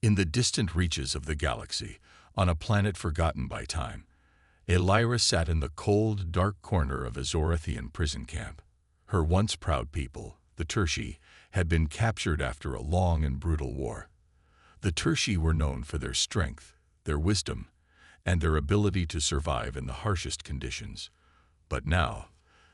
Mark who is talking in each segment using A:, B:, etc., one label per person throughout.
A: In the distant reaches of the galaxy, on a planet forgotten by time, Elira sat in the cold, dark corner of a Zorathian prison camp. Her once proud people, the Tertii, had been captured after a long and brutal war. The Tertii were known for their strength, their wisdom, and their ability to survive in the harshest conditions. But now,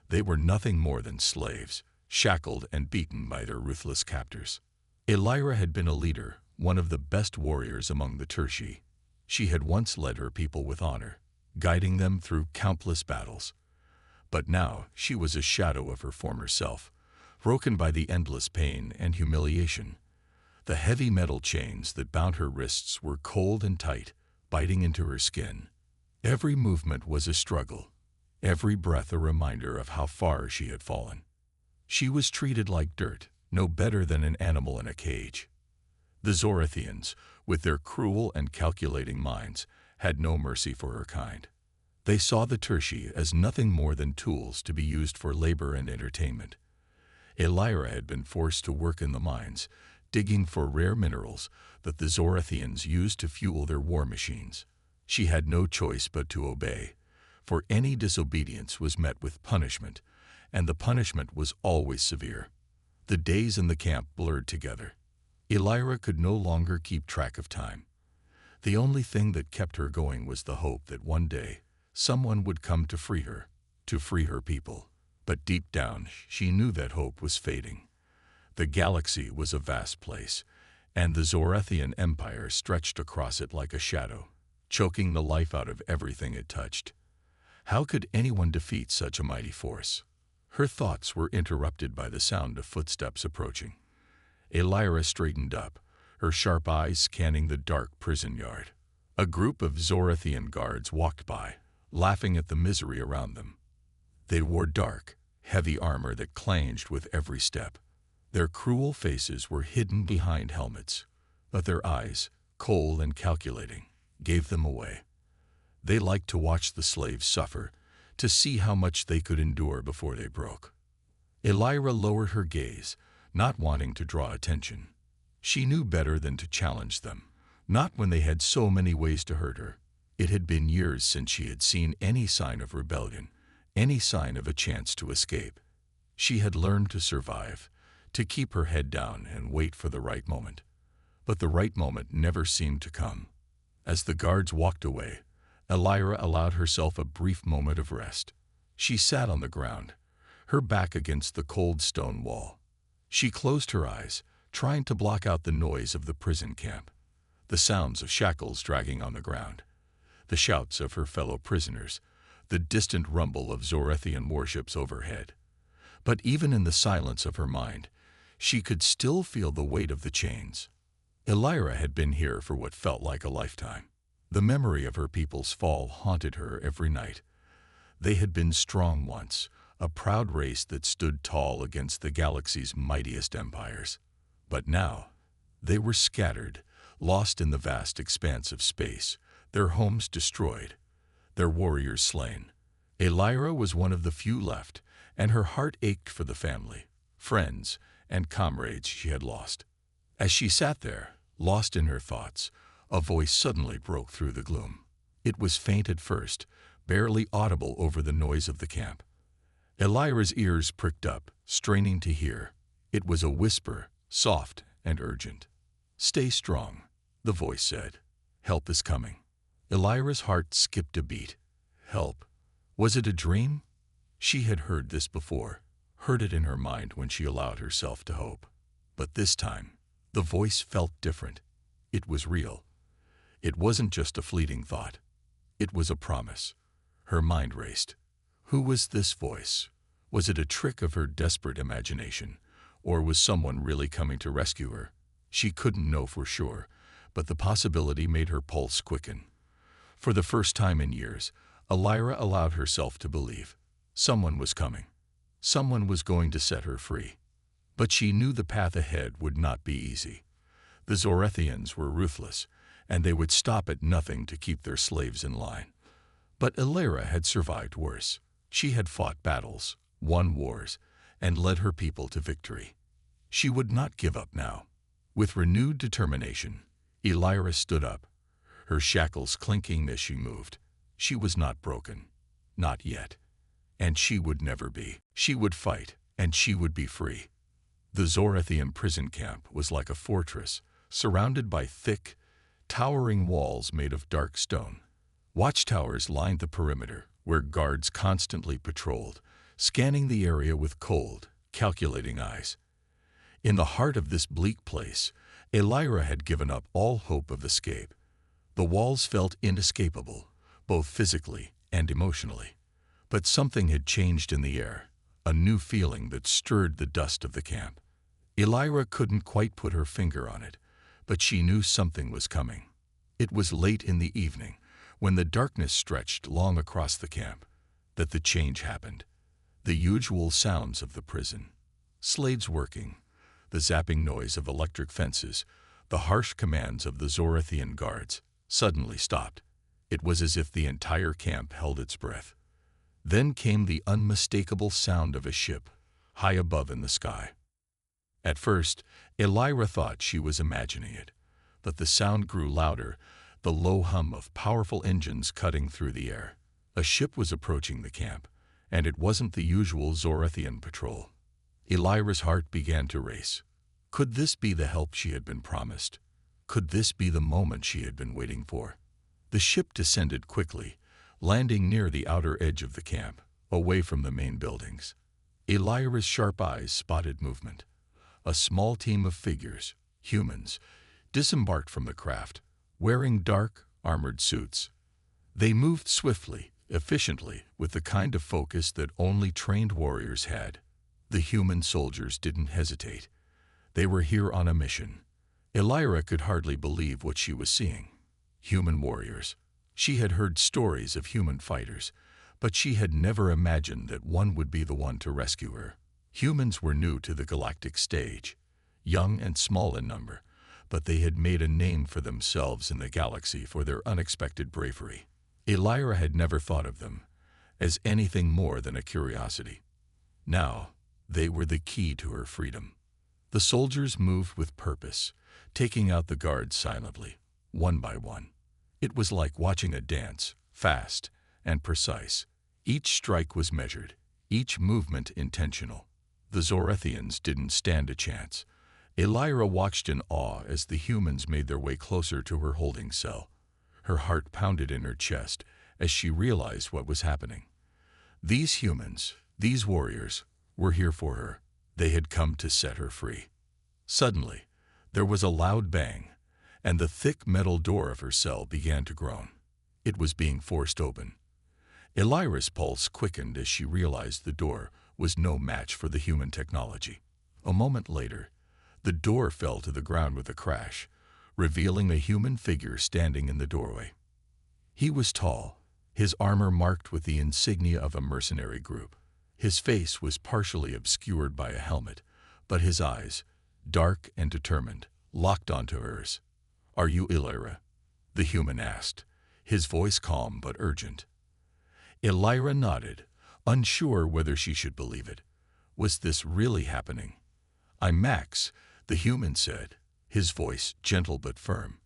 A: they were nothing more than slaves, shackled and beaten by their ruthless captors. Elira had been a leader, one of the best warriors among the Tertii. She had once led her people with honor, guiding them through countless battles. But now she was a shadow of her former self, broken by the endless pain and humiliation. The heavy metal chains that bound her wrists were cold and tight, biting into her skin. Every movement was a struggle, every breath a reminder of how far she had fallen. She was treated like dirt, no better than an animal in a cage. The Zorathians, with their cruel and calculating minds, had no mercy for her kind. They saw the Tertii as nothing more than tools to be used for labor and entertainment. Elira had been forced to work in the mines, digging for rare minerals that the Zorathians used to fuel their war machines. She had no choice but to obey, for any disobedience was met with punishment, and the punishment was always severe. The days in the camp blurred together. Elira could no longer keep track of time. The only thing that kept her going was the hope that one day someone would come to free her people. But deep down, she knew that hope was fading. The galaxy was a vast place, and the Zorathian Empire stretched across it like a shadow, choking the life out of everything it touched. How could anyone defeat such a mighty force? Her thoughts were interrupted by the sound of footsteps approaching. Elira straightened up, her sharp eyes scanning the dark prison yard. A group of Zorathian guards walked by, laughing at the misery around them. They wore dark, heavy armor that clanged with every step. Their cruel faces were hidden behind helmets, but their eyes, cold and calculating, gave them away. They liked to watch the slaves suffer, to see how much they could endure before they broke. Elira lowered her gaze, not wanting to draw attention. She knew better than to challenge them, not when they had so many ways to hurt her. It had been years since she had seen any sign of rebellion, any sign of a chance to escape. She had learned to survive, to keep her head down and wait for the right moment. But the right moment never seemed to come. As the guards walked away, Elira allowed herself a brief moment of rest. She sat on the ground, her back against the cold stone wall. She closed her eyes, trying to block out the noise of the prison camp, the sounds of shackles dragging on the ground, the shouts of her fellow prisoners, the distant rumble of Zorathian warships overhead. But even in the silence of her mind, she could still feel the weight of the chains. Elira had been here for what felt like a lifetime. The memory of her people's fall haunted her every night. They had been strong once, a proud race that stood tall against the galaxy's mightiest empires. But now, they were scattered, lost in the vast expanse of space, their homes destroyed, their warriors slain. Elira was one of the few left, and her heart ached for the family, friends, and comrades she had lost. As she sat there, lost in her thoughts, a voice suddenly broke through the gloom. It was faint at first, barely audible over the noise of the camp. Elira's ears pricked up, straining to hear. It was a whisper, soft and urgent. "Stay strong," the voice said. "Help is coming." Elira's heart skipped a beat. Help? Was it a dream? She had heard this before, heard it in her mind when she allowed herself to hope. But this time, the voice felt different. It was real. It wasn't just a fleeting thought. It was a promise. Her mind raced. Who was this voice? Was it a trick of her desperate imagination, or was someone really coming to rescue her? She couldn't know for sure, but the possibility made her pulse quicken. For the first time in years, Elira allowed herself to believe. Someone was coming. Someone was going to set her free. But she knew the path ahead would not be easy. The Zorathians were ruthless, and they would stop at nothing to keep their slaves in line. But Elira had survived worse. She had fought battles, won wars, and led her people to victory. She would not give up now. With renewed determination, Elira stood up, her shackles clinking as she moved. She was not broken. Not yet. And she would never be. She would fight, and she would be free. The Zorathian prison camp was like a fortress, surrounded by thick, towering walls made of dark stone. Watchtowers lined the perimeter, where guards constantly patrolled, scanning the area with cold, calculating eyes. In the heart of this bleak place, Elira had given up all hope of escape. The walls felt inescapable, both physically and emotionally. But something had changed in the air, a new feeling that stirred the dust of the camp. Elira couldn't quite put her finger on it, but she knew something was coming. It was late in the evening, when the darkness stretched long across the camp, that the change happened. The usual sounds of the prison, slaves working, the zapping noise of electric fences, the harsh commands of the Zorathian guards, suddenly stopped. It was as if the entire camp held its breath. Then came the unmistakable sound of a ship, high above in the sky. At first, Elira thought she was imagining it, but the sound grew louder, the low hum of powerful engines cutting through the air. A ship was approaching the camp, and it wasn't the usual Zorathian patrol. Elira's heart began to race. Could this be the help she had been promised? Could this be the moment she had been waiting for? The ship descended quickly, landing near the outer edge of the camp, away from the main buildings. Elira's sharp eyes spotted movement. A small team of figures, humans, disembarked from the craft, wearing dark, armored suits. They moved swiftly, efficiently, with the kind of focus that only trained warriors had. The human soldiers didn't hesitate. They were here on a mission. Elira could hardly believe what she was seeing. Human warriors. She had heard stories of human fighters, but she had never imagined that one would be the one to rescue her. Humans were new to the galactic stage, young and small in number, but they had made a name for themselves in the galaxy for their unexpected bravery. Elira had never thought of them as anything more than a curiosity. Now, they were the key to her freedom. The soldiers moved with purpose, taking out the guards silently, one by one. It was like watching a dance, fast and precise. Each strike was measured, each movement intentional. The Zorathians didn't stand a chance. Elira watched in awe as the humans made their way closer to her holding cell. Her heart pounded in her chest as she realized what was happening. These humans, these warriors, were here for her. They had come to set her free. Suddenly, there was a loud bang, and the thick metal door of her cell began to groan. It was being forced open. Elira's pulse quickened as she realized the door was no match for the human technology. A moment later, the door fell to the ground with a crash, revealing a human figure standing in the doorway. He was tall, his armor marked with the insignia of a mercenary group. His face was partially obscured by a helmet, but his eyes, dark and determined, locked onto hers. "Are you Elira?" the human asked, his voice calm but urgent. Elira nodded, unsure whether she should believe it. Was this really happening? "I'm Max," the human said, his voice gentle but firm.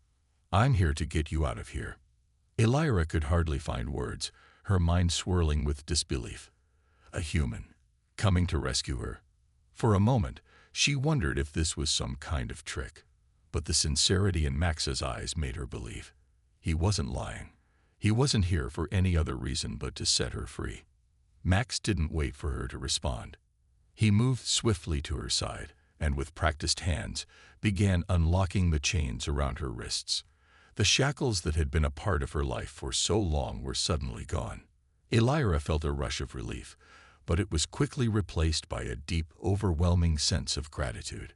A: "I'm here to get you out of here." Elira could hardly find words, her mind swirling with disbelief. A human, coming to rescue her. For a moment, she wondered if this was some kind of trick, but the sincerity in Max's eyes made her believe. He wasn't lying. He wasn't here for any other reason but to set her free. Max didn't wait for her to respond. He moved swiftly to her side, and with practiced hands, began unlocking the chains around her wrists. The shackles that had been a part of her life for so long were suddenly gone. Elira felt a rush of relief, but it was quickly replaced by a deep, overwhelming sense of gratitude.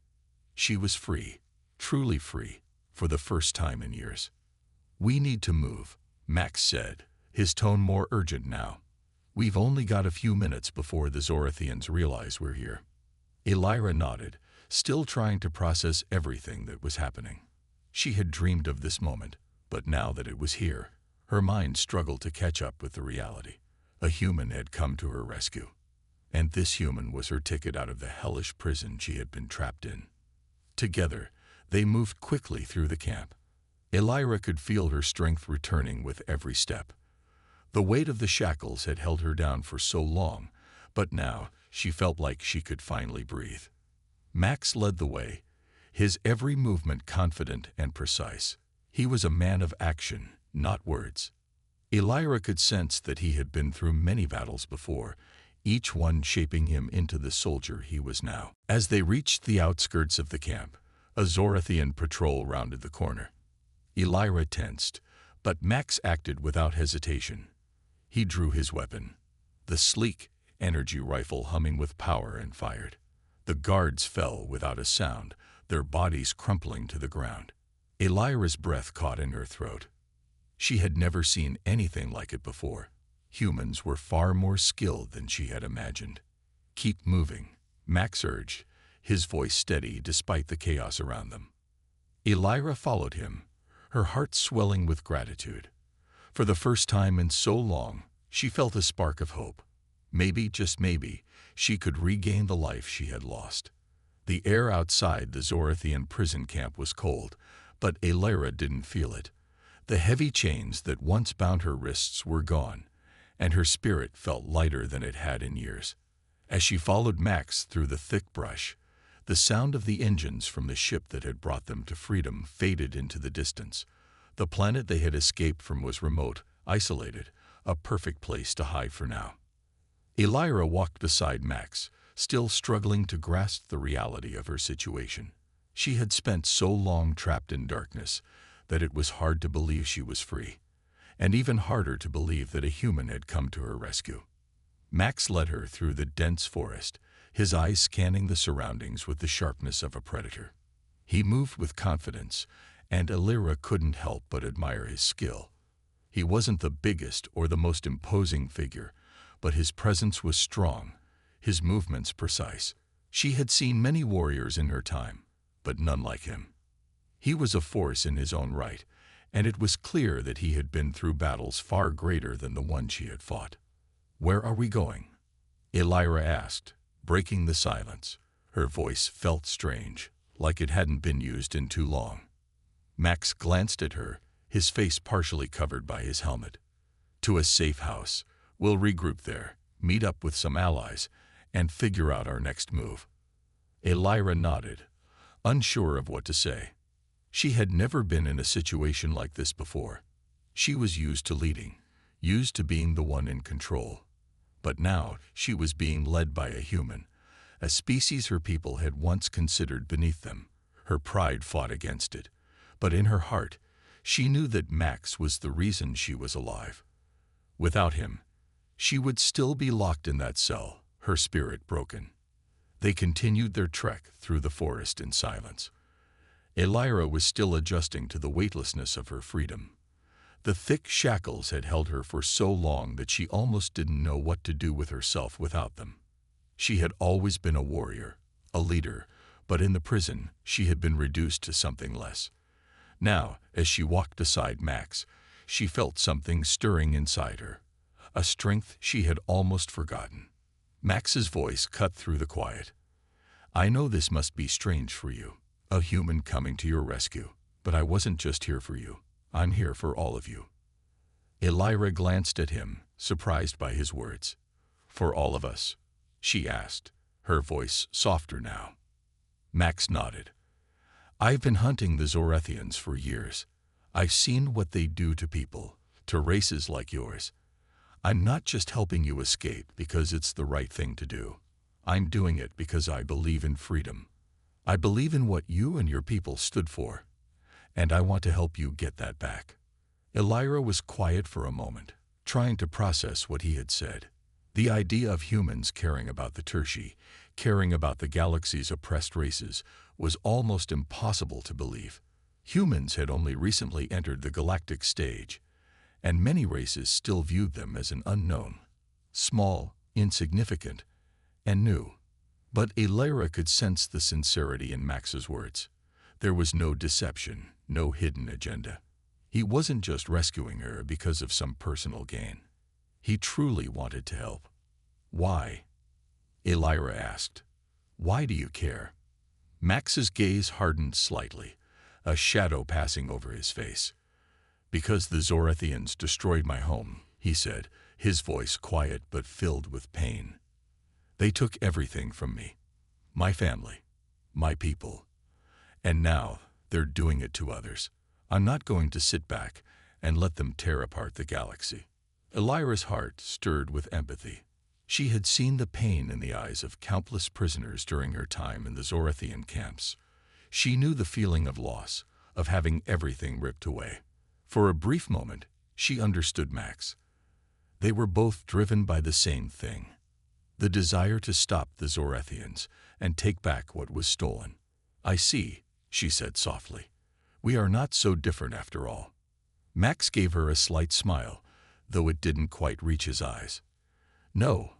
A: She was free, truly free, for the first time in years. "We need to move," Max said, his tone more urgent now. "We've only got a few minutes before the Zorathians realize we're here." Elira nodded, still trying to process everything that was happening. She had dreamed of this moment, but now that it was here, her mind struggled to catch up with the reality. A human had come to her rescue, and this human was her ticket out of the hellish prison she had been trapped in. Together, they moved quickly through the camp. Elira could feel her strength returning with every step. The weight of the shackles had held her down for so long, but now she felt like she could finally breathe. Max led the way, his every movement confident and precise. He was a man of action, not words. Elira could sense that he had been through many battles before, each one shaping him into the soldier he was now. As they reached the outskirts of the camp, a Zorathian patrol rounded the corner. Elira tensed, but Max acted without hesitation. He drew his weapon, the sleek energy rifle humming with power, and fired. The guards fell without a sound, their bodies crumpling to the ground. Elira's breath caught in her throat. She had never seen anything like it before. Humans were far more skilled than she had imagined. "Keep moving," Max urged, his voice steady despite the chaos around them. Elira followed him, her heart swelling with gratitude. For the first time in so long, she felt a spark of hope. Maybe, just maybe, she could regain the life she had lost. The air outside the Zorathian prison camp was cold, but Elira didn't feel it. The heavy chains that once bound her wrists were gone, and her spirit felt lighter than it had in years. As she followed Max through the thick brush, the sound of the engines from the ship that had brought them to freedom faded into the distance. The planet they had escaped from was remote, isolated, a perfect place to hide for now. Elira walked beside Max, still struggling to grasp the reality of her situation. She had spent so long trapped in darkness that it was hard to believe she was free, and even harder to believe that a human had come to her rescue. Max led her through the dense forest, his eyes scanning the surroundings with the sharpness of a predator. He moved with confidence, and Elira couldn't help but admire his skill. He wasn't the biggest or the most imposing figure, but his presence was strong, his movements precise. She had seen many warriors in her time, but none like him. He was a force in his own right, and it was clear that he had been through battles far greater than the one she had fought. "Where are we going?" Elira asked, breaking the silence. Her voice felt strange, like it hadn't been used in too long. Max glanced at her, his face partially covered by his helmet. "To a safe house. We'll regroup there, meet up with some allies, and figure out our next move." Elira nodded, unsure of what to say. She had never been in a situation like this before. She was used to leading, used to being the one in control. But now she was being led by a human, a species her people had once considered beneath them. Her pride fought against it, but in her heart, she knew that Max was the reason she was alive. Without him, she would still be locked in that cell, her spirit broken. They continued their trek through the forest in silence. Elira was still adjusting to the weightlessness of her freedom. The thick shackles had held her for so long that she almost didn't know what to do with herself without them. She had always been a warrior, a leader, but in the prison she had been reduced to something less. Now, as she walked beside Max, she felt something stirring inside her, a strength she had almost forgotten. Max's voice cut through the quiet. "I know this must be strange for you, a human coming to your rescue, but I wasn't just here for you. I'm here for all of you." Elira glanced at him, surprised by his words. "For all of us?" she asked, her voice softer now. Max nodded. "I've been hunting the Zorathians for years. I've seen what they do to people, to races like yours. I'm not just helping you escape because it's the right thing to do. I'm doing it because I believe in freedom. I believe in what you and your people stood for, and I want to help you get that back." Elira was quiet for a moment, trying to process what he had said. The idea of humans caring about the Tertii, caring about the galaxy's oppressed races, was almost impossible to believe. Humans had only recently entered the galactic stage, and many races still viewed them as an unknown, small, insignificant, and new. But Elira could sense the sincerity in Max's words. There was no deception, no hidden agenda. He wasn't just rescuing her because of some personal gain. He truly wanted to help. "Why?" Elira asked. "Why do you care?" Max's gaze hardened slightly, a shadow passing over his face. "Because the Zorathians destroyed my home," he said, his voice quiet but filled with pain. "They took everything from me. My family, my people. And now they're doing it to others. I'm not going to sit back and let them tear apart the galaxy." Elira's heart stirred with empathy. She had seen the pain in the eyes of countless prisoners during her time in the Zorathian camps. She knew the feeling of loss, of having everything ripped away. For a brief moment, she understood Max. They were both driven by the same thing, the desire to stop the Zorathians and take back what was stolen. "I see," she said softly. "We are not so different after all." Max gave her a slight smile, though it didn't quite reach his eyes. "No,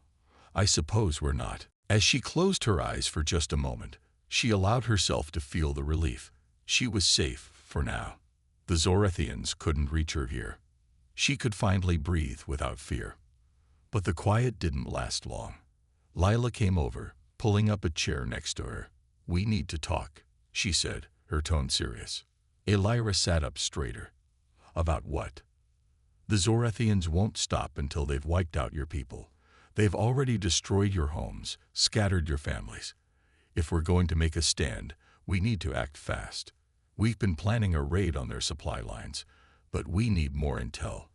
A: I suppose we're not." As she closed her eyes for just a moment, she allowed herself to feel the relief. She was safe for now. The Zorathians couldn't reach her here. She could finally breathe without fear. But the quiet didn't last long. Lila came over, pulling up a chair next to her. "We need to talk," she said, her tone serious. Elira sat up straighter. "About what?" "The Zorathians won't stop until they've wiped out your people. They've already destroyed your homes, scattered your families. If we're going to make a stand, we need to act fast. We've been planning a raid on their supply lines, but we need more intel.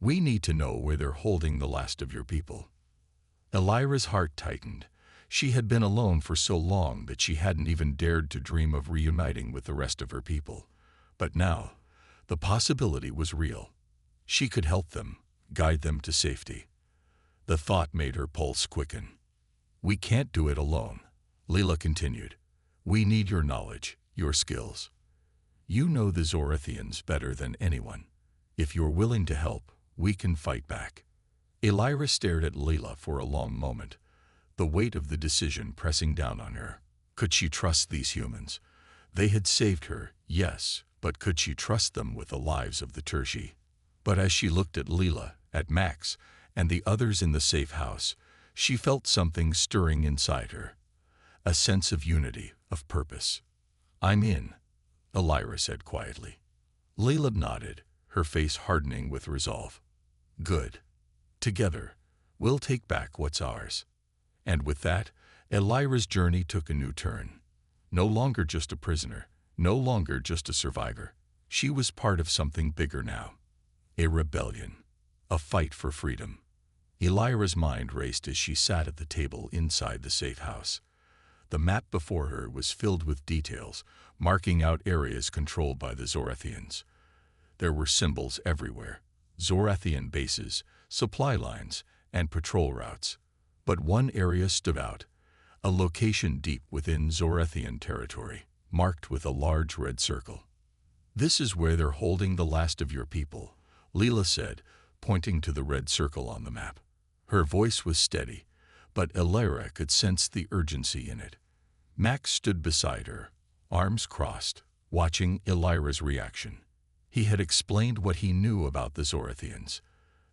A: We need to know where they're holding the last of your people." Elira's heart tightened. She had been alone for so long that she hadn't even dared to dream of reuniting with the rest of her people. But now, the possibility was real. She could help them, guide them to safety. The thought made her pulse quicken. "We can't do it alone," Lila continued. "We need your knowledge, your skills. You know the Zorathians better than anyone. If you're willing to help, we can fight back." Elira stared at Lila for a long moment, the weight of the decision pressing down on her. Could she trust these humans? They had saved her, yes, but could she trust them with the lives of the Tershi? But as she looked at Lila, at Max, and the others in the safe house, she felt something stirring inside her. A sense of unity, of purpose. "I'm in," Elira said quietly. Lila nodded, her face hardening with resolve. "Good. Together, we'll take back what's ours." And with that, Elira's journey took a new turn. No longer just a prisoner, no longer just a survivor. She was part of something bigger now. A rebellion. A fight for freedom. Elira's mind raced as she sat at the table inside the safe house. The map before her was filled with details, marking out areas controlled by the Zorathians. There were symbols everywhere. Zorathian bases, supply lines, and patrol routes. But one area stood out, a location deep within Zorathian territory, marked with a large red circle. "This is where they're holding the last of your people," Lila said, pointing to the red circle on the map. Her voice was steady, but Elira could sense the urgency in it. Max stood beside her, arms crossed, watching Elira's reaction. He had explained what he knew about the Zorathians,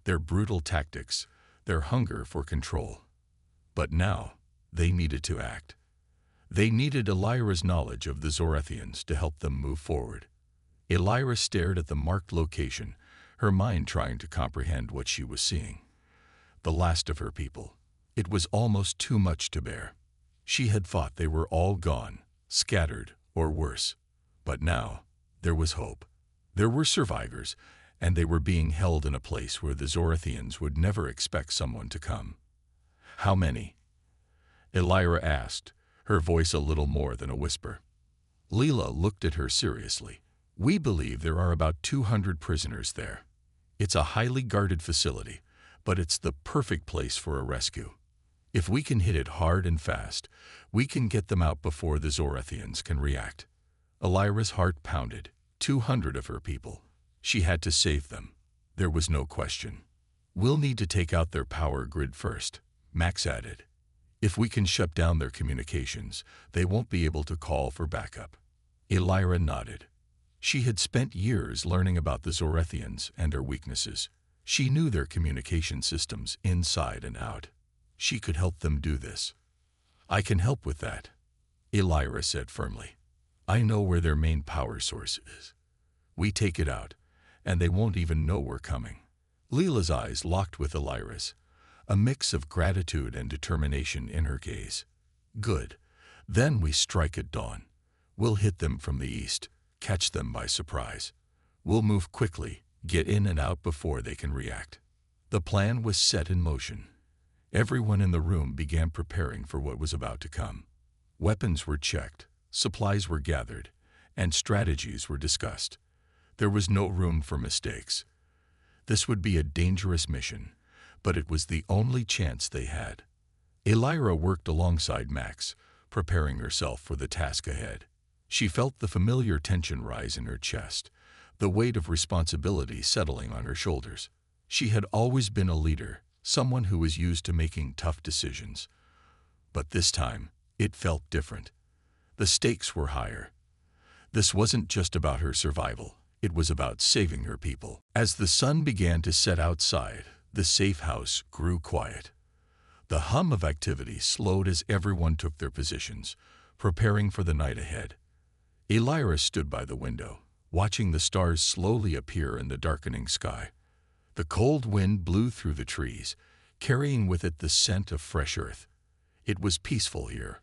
A: their brutal tactics, their hunger for control. But now, they needed to act. They needed Elira's knowledge of the Zorathians to help them move forward. Elira stared at the marked location, her mind trying to comprehend what she was seeing. The last of her people. It was almost too much to bear. She had thought they were all gone, scattered, or worse. But now, there was hope. There were survivors, and they were being held in a place where the Zorathians would never expect someone to come. "How many?" Elira asked, her voice a little more than a whisper. Lila looked at her seriously. "We believe there are about 200 prisoners there. It's a highly guarded facility, but it's the perfect place for a rescue. If we can hit it hard and fast, we can get them out before the Zorathians can react." Elira's heart pounded. 200 of her people. She had to save them. There was no question. "We'll need to take out their power grid first," Max added. "If we can shut down their communications, they won't be able to call for backup." Elira nodded. She had spent years learning about the Zorathians and their weaknesses. She knew their communication systems inside and out. She could help them do this. "I can help with that," Elira said firmly. I know where their main power source is. We take it out, and they won't even know we're coming." Leela's eyes locked with Elira's, a mix of gratitude and determination in her gaze. "Good. Then we strike at dawn. We'll hit them from the east, catch them by surprise. We'll move quickly, get in and out before they can react." The plan was set in motion. Everyone in the room began preparing for what was about to come. Weapons were checked, supplies were gathered, and strategies were discussed. There was no room for mistakes. This would be a dangerous mission, but it was the only chance they had. Elira worked alongside Max, preparing herself for the task ahead. She felt the familiar tension rise in her chest, the weight of responsibility settling on her shoulders. She had always been a leader, someone who was used to making tough decisions. But this time, it felt different. The stakes were higher. This wasn't just about her survival. It was about saving her people. As the sun began to set outside, the safe house grew quiet. The hum of activity slowed as everyone took their positions, preparing for the night ahead. Elira stood by the window, watching the stars slowly appear in the darkening sky. The cold wind blew through the trees, carrying with it the scent of fresh earth. It was peaceful here,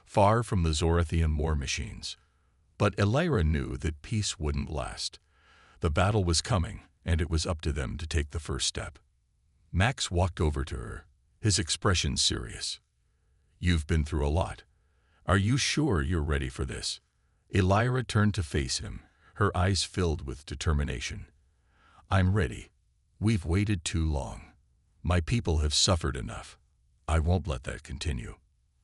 A: far from the Zorathian war machines. But Elira knew that peace wouldn't last. The battle was coming, and it was up to them to take the first step. Max walked over to her, his expression serious. "You've been through a lot. Are you sure you're ready for this?" Elira turned to face him, her eyes filled with determination. "I'm ready. We've waited too long. My people have suffered enough. I won't let that continue."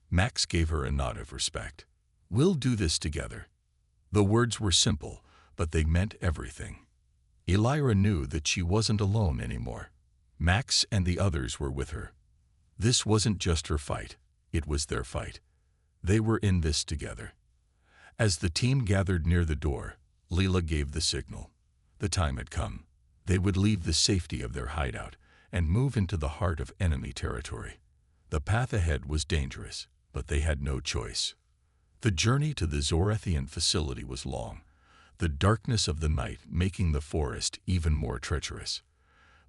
A: Max gave her a nod of respect. "We'll do this together." The words were simple, but they meant everything. Elira knew that she wasn't alone anymore. Max and the others were with her. This wasn't just her fight, it was their fight. They were in this together. As the team gathered near the door, Leela gave the signal. The time had come. They would leave the safety of their hideout and move into the heart of enemy territory. The path ahead was dangerous, but they had no choice. The journey to the Zorathian facility was long, the darkness of the night making the forest even more treacherous.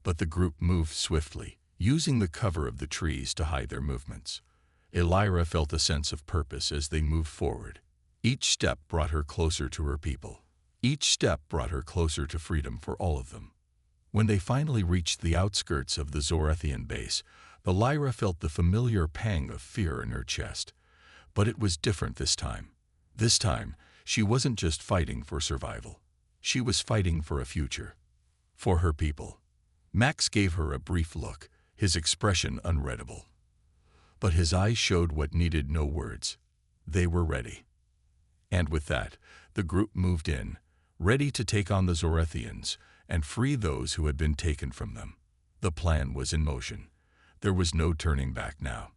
A: But the group moved swiftly, using the cover of the trees to hide their movements. Elira felt a sense of purpose as they moved forward. Each step brought her closer to her people. Each step brought her closer to freedom for all of them. When they finally reached the outskirts of the Zorathian base, Elira felt the familiar pang of fear in her chest. But it was different this time. This time, she wasn't just fighting for survival. She was fighting for a future. For her people. Max gave her a brief look, his expression unreadable. But his eyes showed what needed no words. They were ready. And with that, the group moved in, ready to take on the Zorathians and free those who had been taken from them. The plan was in motion. There was no turning back now.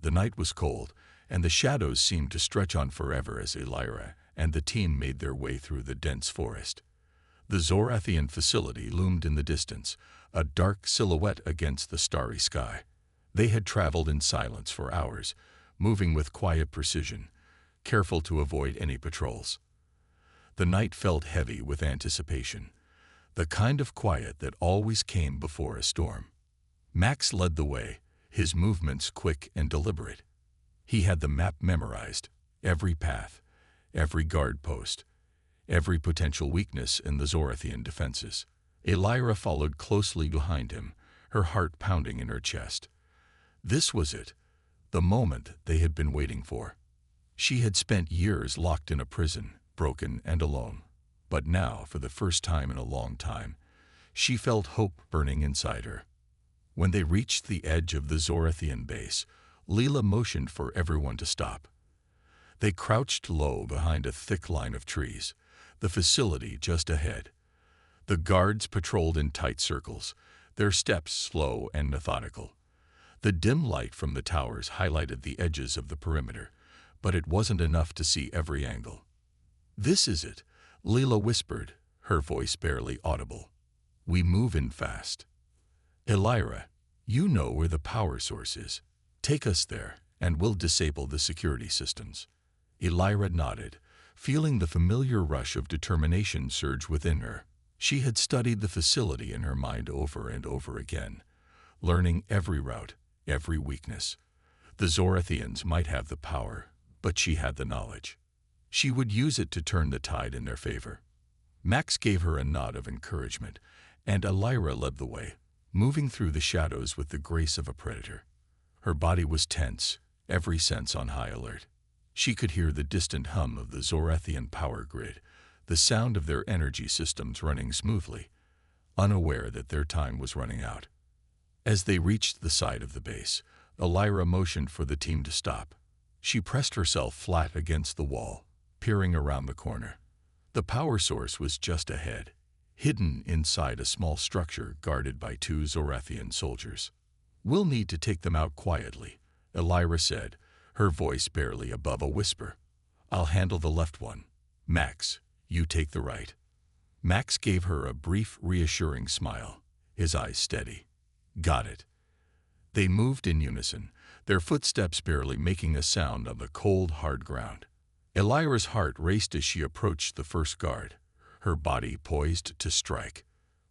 A: The night was cold, and the shadows seemed to stretch on forever as Elira and the team made their way through the dense forest. The Zorathian facility loomed in the distance, a dark silhouette against the starry sky. They had traveled in silence for hours, moving with quiet precision, careful to avoid any patrols. The night felt heavy with anticipation, the kind of quiet that always came before a storm. Max led the way, his movements quick and deliberate. He had the map memorized, every path, every guard post, every potential weakness in the Zorathian defenses. Elira followed closely behind him, her heart pounding in her chest. This was it, the moment they had been waiting for. She had spent years locked in a prison, broken and alone. But now, for the first time in a long time, she felt hope burning inside her. When they reached the edge of the Zorathian base, Leela motioned for everyone to stop. They crouched low behind a thick line of trees, the facility just ahead. The guards patrolled in tight circles, their steps slow and methodical. The dim light from the towers highlighted the edges of the perimeter, but it wasn't enough to see every angle. "This is it," Leela whispered, her voice barely audible. "We move in fast. Elira, you know where the power source is. Take us there, and we'll disable the security systems." Elira nodded, feeling the familiar rush of determination surge within her. She had studied the facility in her mind over and over again, learning every route, every weakness. The Zorathians might have the power, but she had the knowledge. She would use it to turn the tide in their favor. Max gave her a nod of encouragement, and Elira led the way, moving through the shadows with the grace of a predator. Her body was tense, every sense on high alert. She could hear the distant hum of the Zorathian power grid, the sound of their energy systems running smoothly, unaware that their time was running out. As they reached the side of the base, Elira motioned for the team to stop. She pressed herself flat against the wall, peering around the corner. The power source was just ahead, hidden inside a small structure guarded by 2 Zorathian soldiers. "We'll need to take them out quietly," Elira said, her voice barely above a whisper. "I'll handle the left one. Max, you take the right." Max gave her a brief, reassuring smile, his eyes steady. "Got it." They moved in unison, their footsteps barely making a sound on the cold, hard ground. Elira's heart raced as she approached the first guard, her body poised to strike.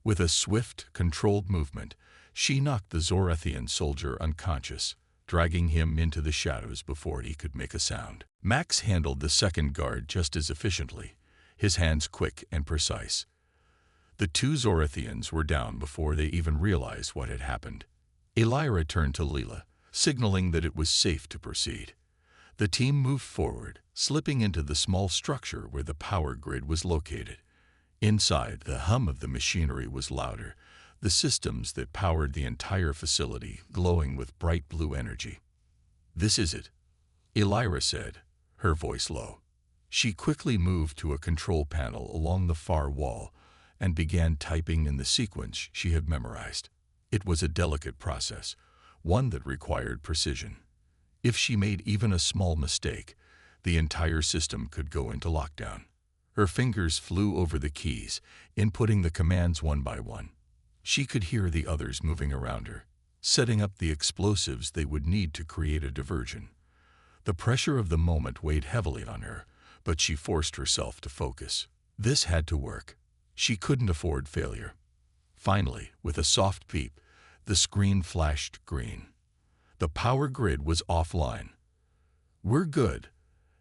A: With a swift, controlled movement, she knocked the Zorathian soldier unconscious, dragging him into the shadows before he could make a sound. Max handled the second guard just as efficiently, his hands quick and precise. The 2 Zorathians were down before they even realized what had happened. Elira turned to Leela, signaling that it was safe to proceed. The team moved forward, slipping into the small structure where the power grid was located. Inside, the hum of the machinery was louder, the systems that powered the entire facility glowing with bright blue energy. "This is it," Elira said, her voice low. She quickly moved to a control panel along the far wall and began typing in the sequence she had memorized. It was a delicate process, one that required precision. If she made even a small mistake, the entire system could go into lockdown. Her fingers flew over the keys, inputting the commands one by one. She could hear the others moving around her, setting up the explosives they would need to create a diversion. The pressure of the moment weighed heavily on her, but she forced herself to focus. This had to work. She couldn't afford failure. Finally, with a soft beep, the screen flashed green. The power grid was offline. "We're good,"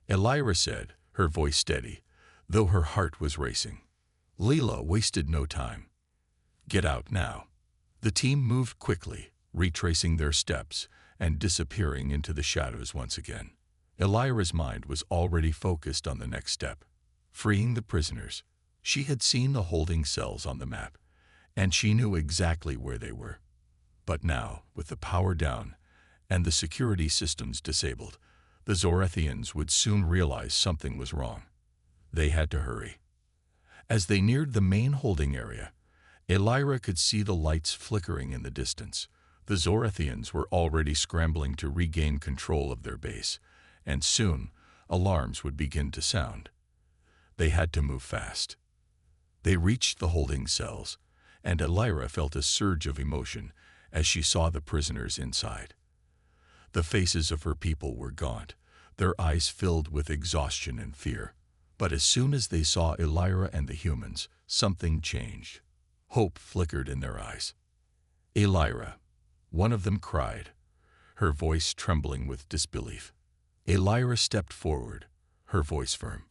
A: Elira said, her voice steady, though her heart was racing. Leela wasted no time. "Get out now." The team moved quickly, retracing their steps and disappearing into the shadows once again. Elira's mind was already focused on the next step, freeing the prisoners. She had seen the holding cells on the map, and she knew exactly where they were. But now, with the power down and the security systems disabled, the Zorathians would soon realize something was wrong. They had to hurry. As they neared the main holding area, Elira could see the lights flickering in the distance. The Zorathians were already scrambling to regain control of their base, and soon alarms would begin to sound. They had to move fast. They reached the holding cells, and Elira felt a surge of emotion as she saw the prisoners inside. The faces of her people were gaunt, their eyes filled with exhaustion and fear. But as soon as they saw Elira and the humans, something changed. Hope flickered in their eyes. "Elira," one of them cried, her voice trembling with disbelief. Elira stepped forward, her voice firm.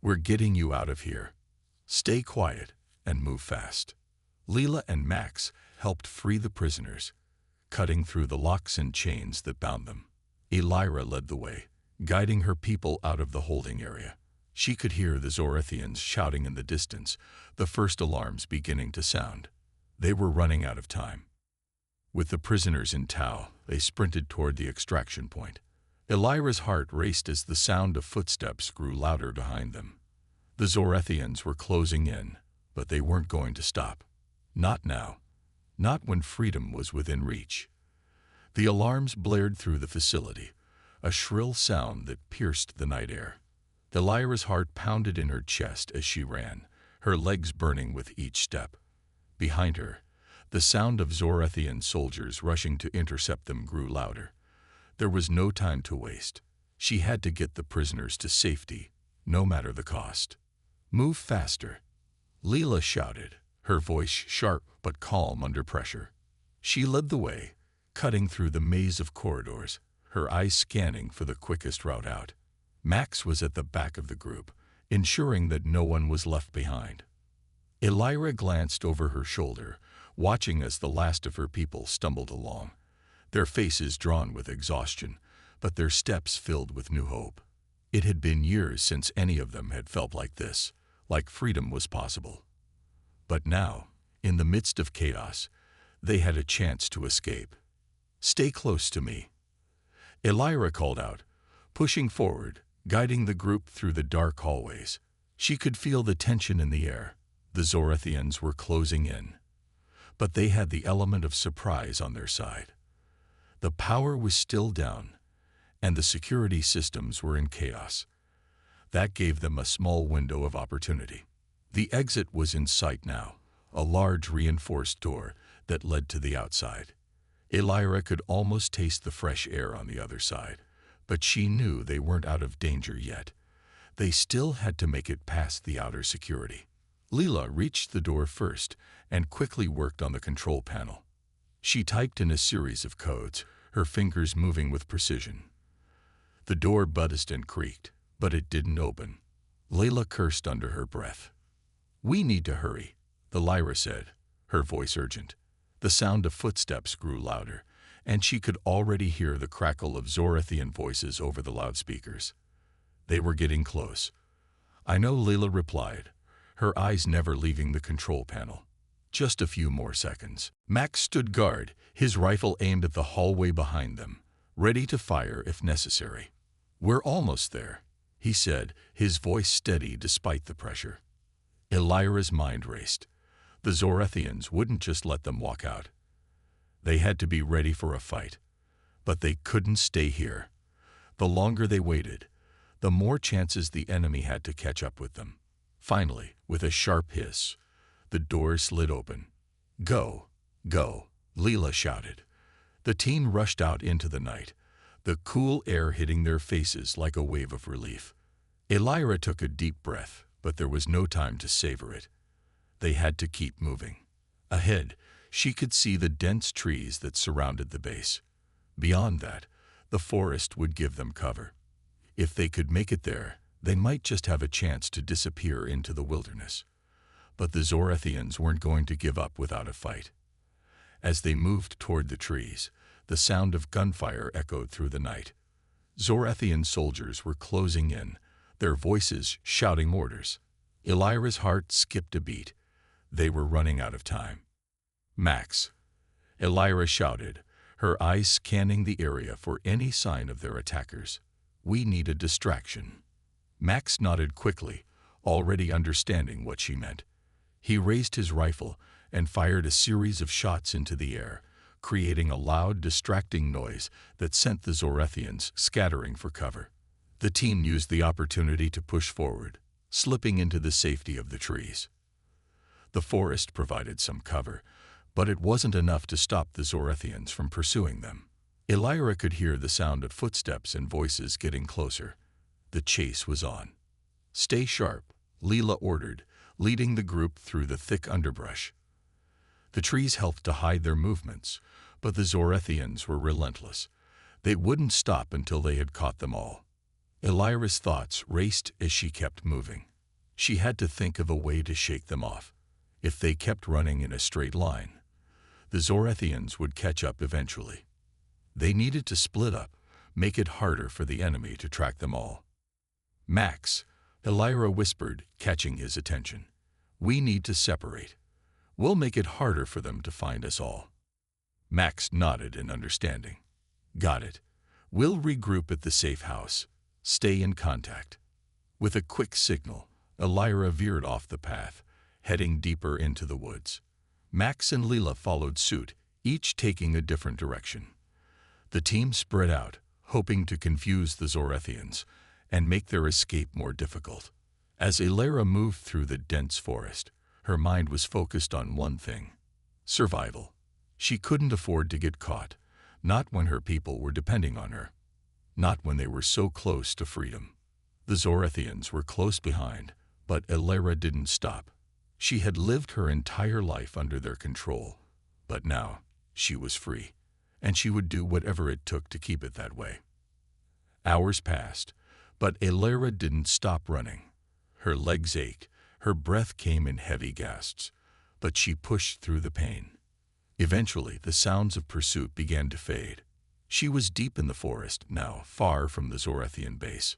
A: "We're getting you out of here. Stay quiet and move fast." Leela and Max helped free the prisoners, cutting through the locks and chains that bound them. Elira led the way, guiding her people out of the holding area. She could hear the Zorathians shouting in the distance, the first alarms beginning to sound. They were running out of time. With the prisoners in tow, they sprinted toward the extraction point. Elira's heart raced as the sound of footsteps grew louder behind them. The Zorathians were closing in, but they weren't going to stop. Not now. Not when freedom was within reach. The alarms blared through the facility, a shrill sound that pierced the night air. Elira's heart pounded in her chest as she ran, her legs burning with each step. Behind her, the sound of Zorathian soldiers rushing to intercept them grew louder. There was no time to waste. She had to get the prisoners to safety no matter the cost. Move faster, Leela shouted, her voice sharp but calm under pressure. She led the way, cutting through the maze of corridors, her eyes scanning for the quickest route out. Max was at the back of the group, ensuring that no one was left behind. Elira glanced over her shoulder, watching as the last of her people stumbled along, their faces drawn with exhaustion, but their steps filled with new hope. It had been years since any of them had felt like this, like freedom was possible. But now, in the midst of chaos, they had a chance to escape. "Stay close to me," Elira called out, pushing forward, guiding the group through the dark hallways. She could feel the tension in the air. The Zorathians were closing in. But they had the element of surprise on their side. The power was still down, and the security systems were in chaos. That gave them a small window of opportunity. The exit was in sight now, a large reinforced door that led to the outside. Elira could almost taste the fresh air on the other side, but she knew they weren't out of danger yet. They still had to make it past the outer security. Leela reached the door first and quickly worked on the control panel. She typed in a series of codes, her fingers moving with precision. The door buzzed and creaked, but it didn't open. Leela cursed under her breath. "We need to hurry," the Lyra said, her voice urgent. The sound of footsteps grew louder, and she could already hear the crackle of Zorathian voices over the loudspeakers. They were getting close. "I know," Leela replied, her eyes never leaving the control panel. Just a few more seconds. Max stood guard, his rifle aimed at the hallway behind them, ready to fire if necessary. "We're almost there," he said, his voice steady despite the pressure. Elira's mind raced. The Zorathians wouldn't just let them walk out. They had to be ready for a fight. But they couldn't stay here. The longer they waited, the more chances the enemy had to catch up with them. Finally, with a sharp hiss, the door slid open. "Go, go," Leela shouted. The team rushed out into the night, the cool air hitting their faces like a wave of relief. Elira took a deep breath, but there was no time to savor it. They had to keep moving. Ahead, she could see the dense trees that surrounded the base. Beyond that, the forest would give them cover. If they could make it there, they might just have a chance to disappear into the wilderness. But the Zorathians weren't going to give up without a fight. As they moved toward the trees, the sound of gunfire echoed through the night. Zorathian soldiers were closing in, their voices shouting orders. Elira's heart skipped a beat. They were running out of time. "Max," Elira shouted, her eyes scanning the area for any sign of their attackers. "We need a distraction." Max nodded quickly, already understanding what she meant. He raised his rifle and fired a series of shots into the air, creating a loud, distracting noise that sent the Zorathians scattering for cover. The team used the opportunity to push forward, slipping into the safety of the trees. The forest provided some cover, but it wasn't enough to stop the Zorathians from pursuing them. Elira could hear the sound of footsteps and voices getting closer. The chase was on. "Stay sharp," Leela ordered, leading the group through the thick underbrush. The trees helped to hide their movements, but the Zorathians were relentless. They wouldn't stop until they had caught them all. Elira's thoughts raced as she kept moving. She had to think of a way to shake them off. If they kept running in a straight line, the Zorathians would catch up eventually. They needed to split up, make it harder for the enemy to track them all. "Max," Elira whispered, catching his attention. "We need to separate. We'll make it harder for them to find us all." Max nodded in understanding. "Got it. We'll regroup at the safe house. Stay in contact." With a quick signal, Elira veered off the path, heading deeper into the woods. Max and Leela followed suit, each taking a different direction. The team spread out, hoping to confuse the Zorathians and make their escape more difficult. As Elira moved through the dense forest, her mind was focused on one thing: survival. She couldn't afford to get caught, not when her people were depending on her, not when they were so close to freedom. The Zorathians were close behind, but Elira didn't stop. She had lived her entire life under their control, but now she was free, and she would do whatever it took to keep it that way. Hours passed, but Elira didn't stop running. Her legs ached, her breath came in heavy gasps, but she pushed through the pain. Eventually, the sounds of pursuit began to fade. She was deep in the forest now, far from the Zorathian base.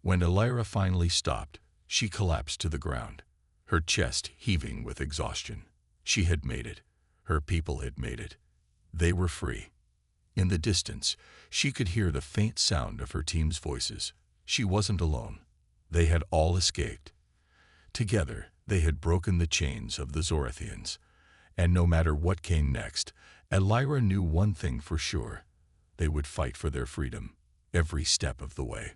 A: When Elira finally stopped, she collapsed to the ground, her chest heaving with exhaustion. She had made it. Her people had made it. They were free. In the distance, she could hear the faint sound of her team's voices. She wasn't alone. They had all escaped. Together, they had broken the chains of the Zorathians. And no matter what came next, Elira knew one thing for sure. They would fight for their freedom, every step of the way.